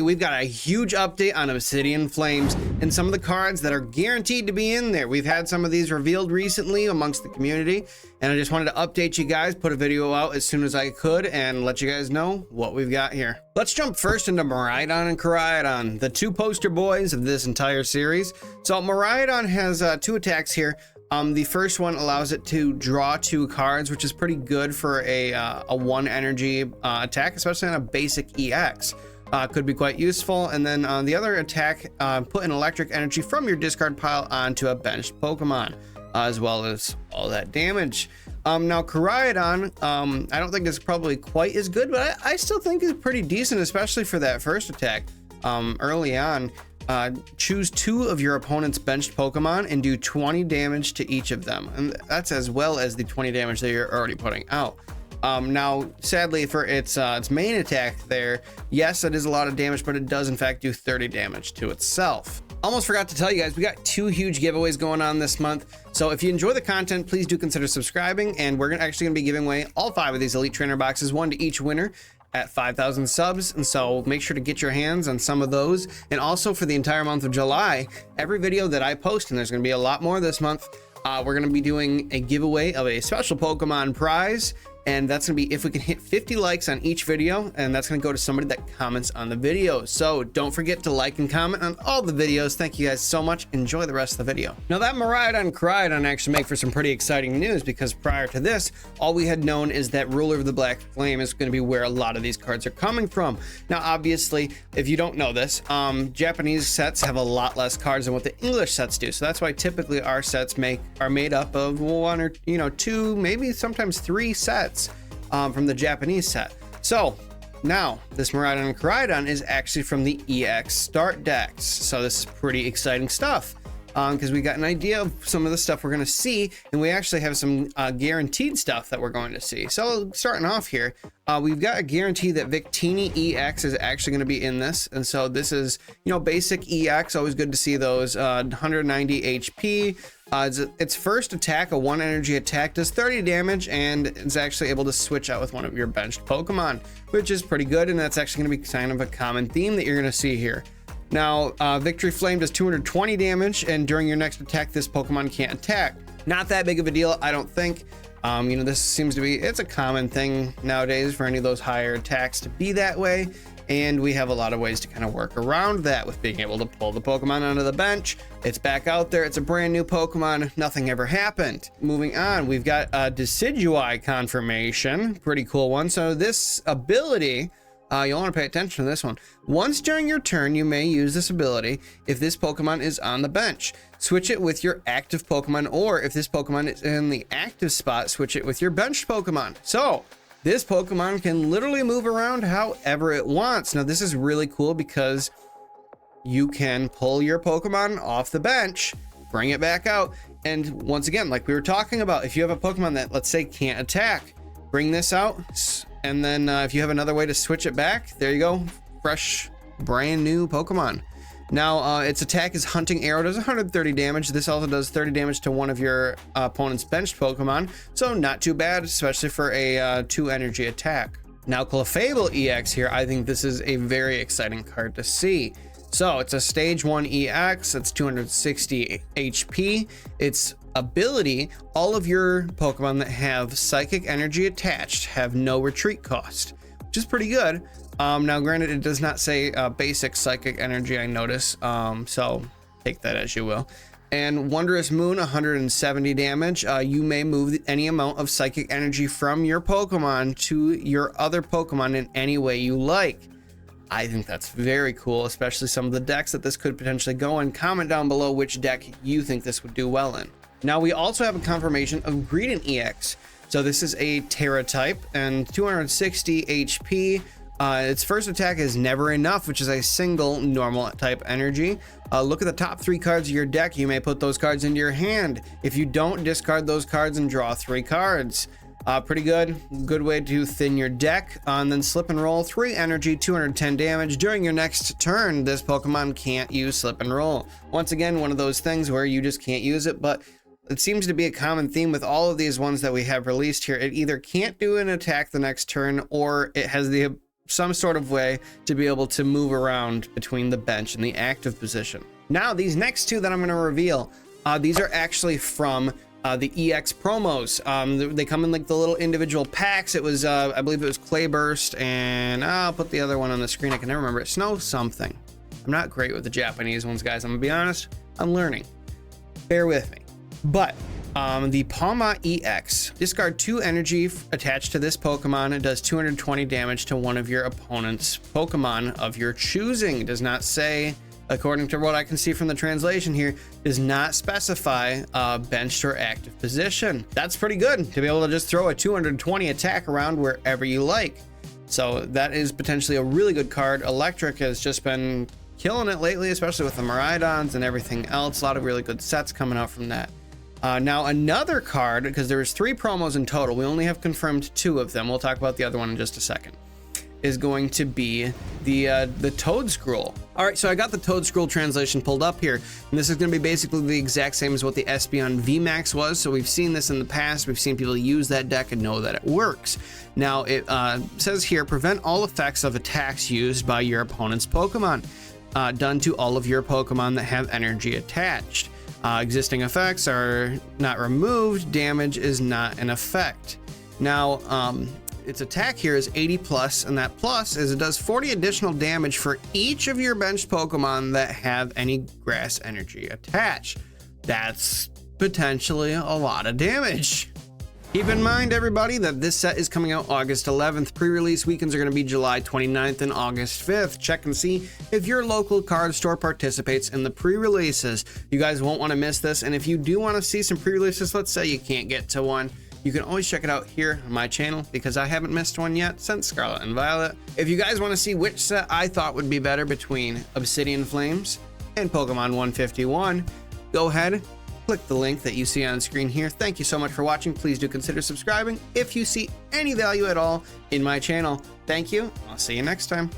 We've got a huge update on Obsidian Flames and some of the cards that are guaranteed to be in there. We've had some of these revealed recently amongst the community, and I just wanted to update you guys, put a video out as soon as I could, and let you guys know what we've got here. Let's jump first into Meridian and Karate, the two poster boys of this entire series. So Meridian has two attacks here. The first one allows it to draw 2 cards, which is pretty good for a 1 energy attack, especially on a basic EX. Could be quite useful. And then the other attack, put an electric energy from your discard pile onto a benched Pokemon, as well as all that damage. Now Meridian, I don't think it's probably quite as good, but I still think it's pretty decent, especially for that first attack. Early on, choose 2 of your opponent's benched Pokemon and do 20 damage to each of them. And that's as well as the 20 damage that you're already putting out. Now, sadly, for its main attack there, yes, it is a lot of damage, but it does in fact do 30 damage to itself. Almost forgot to tell you guys, we got 2 huge giveaways going on this month. So if you enjoy the content, please do consider subscribing, and we're actually gonna be giving away all 5 of these Elite Trainer boxes, 1 to each winner at 5,000 subs. And so make sure to get your hands on some of those. And also for the entire month of July, every video that I post, and there's gonna be a lot more this month, we're gonna be doing a giveaway of a special Pokemon prize. And that's gonna be if we can hit 50 likes on each video, and that's gonna go to somebody that comments on the video. So don't forget to like and comment on all the videos. Thank you guys so much. Enjoy the rest of the video. Now that Meridian and Karate actually make for some pretty exciting news, because prior to this, all we had known is that Ruler of the Black Flame is gonna be where a lot of these cards are coming from. Now, obviously, if you don't know this, Japanese sets have a lot less cards than what the English sets do. So that's why typically our sets are made up of 1 or 2, maybe sometimes 3 sets. From the Japanese set. So now this Meridian and Karate is actually from the EX start decks. So this is pretty exciting stuff, because we got an idea of some of the stuff we're going to see, and we actually have some guaranteed stuff that we're going to see. So starting off here, we've got a guarantee that Victini EX is actually going to be in this. And so this is, basic EX, always good to see those. 190 HP. Its first attack, a 1 energy attack, does 30 damage, and it's actually able to switch out with one of your benched Pokemon, which is pretty good. And that's actually going to be kind of a common theme that you're going to see here. Now, Victory Flame does 220 damage, and during your next attack, this Pokemon can't attack. Not that big of a deal, I don't think. This seems to be, it's a common thing nowadays for any of those higher attacks to be that way. And we have a lot of ways to kind of work around that with being able to pull the Pokemon onto the bench. It's back out there. It's a brand new Pokemon. Nothing ever happened. Moving on, we've got a decidueye confirmation. Pretty cool one. So this ability, you'll want to pay attention to this one. Once during your turn, you may use this ability if this Pokemon is on the bench. Switch it with your active Pokemon, or if this Pokemon is in the active spot, switch it with your benched Pokemon. So this Pokemon can literally move around however it wants. Now, this is really cool because you can pull your Pokemon off the bench, bring it back out. And once again, like we were talking about, if you have a Pokemon that, let's say, can't attack, bring this out. And then if you have another way to switch it back, there you go. Fresh, brand new Pokemon. Now, its attack is Hunting Arrow, does 130 damage. This also does 30 damage to one of your opponent's benched Pokemon, so not too bad, especially for a 2 energy attack. Now, Clefable EX here, I think this is a very exciting card to see. So it's a stage 1 EX, it's 260 HP. Its ability, all of your Pokemon that have psychic energy attached have no retreat cost, which is pretty good. Now, granted, it does not say basic psychic energy, I notice, so take that as you will. And Wondrous Moon, 170 damage. You may move any amount of psychic energy from your Pokemon to your other Pokemon in any way you like. I think that's very cool, especially some of the decks that this could potentially go in. Comment down below which deck you think this would do well in. Now, we also have a confirmation of Meridian EX. So this is a Terra type and 260 HP. Its first attack is Never Enough, which is a single normal type energy. Look at the top 3 cards of your deck. You may put those cards into your hand. If you don't, discard those cards and draw 3 cards. Pretty good way to thin your deck. And then Slip and Roll, 3 energy, 210 damage. During your next turn, this Pokemon can't use Slip and Roll. Once again, one of those things where you just can't use it, but it seems to be a common theme with all of these ones that we have released here. It either can't do an attack the next turn, or it has the some sort of way to be able to move around between the bench and the active position. Now, these next two that I'm going to reveal, these are actually from the EX promos. They come in like the little individual packs. It was, I believe it was Clayburst, and I'll put the other one on the screen. I can never remember it. Snow something. I'm not great with the Japanese ones, guys. I'm gonna be honest. I'm learning. Bear with me. But the Pama EX, discard 2 energy attached to this Pokemon. It does 220 damage to one of your opponent's Pokemon of your choosing. It does not say, according to what I can see from the translation here, does not specify benched or active position. That's pretty good to be able to just throw a 220 attack around wherever you like. So that is potentially a really good card. Electric has just been killing it lately, especially with the Miraidons and everything else. A lot of really good sets coming out from that. Now another card, because there was 3 promos in total, we only have confirmed 2 of them. We'll talk about the other one in just a second. Is going to be the Toedscruel. All right, so I got the Toedscruel translation pulled up here, and this is going to be basically the exact same as what the Espeon VMAX was. So we've seen this in the past. We've seen people use that deck and know that it works. Now it says here, prevent all effects of attacks used by your opponent's Pokemon, done to all of your Pokemon that have energy attached. Existing effects are not removed. Damage is not an effect. Now, its attack here is 80 plus, and that plus is it does 40 additional damage for each of your benched Pokemon that have any grass energy attached. That's potentially a lot of damage. Keep in mind, everybody, that this set is coming out August 11th. Pre-release weekends are going to be July 29th and August 5th. Check and see if your local card store participates in the pre-releases. You guys won't want to miss this, and if you do want to see some pre-releases, let's say you can't get to one, you can always check it out here on my channel, because I haven't missed one yet since Scarlet and Violet. If you guys want to see which set I thought would be better between Obsidian Flames and Pokemon 151, go ahead, click the link that you see on screen here. Thank you so much for watching. Please do consider subscribing if you see any value at all in my channel. Thank you. I'll see you next time.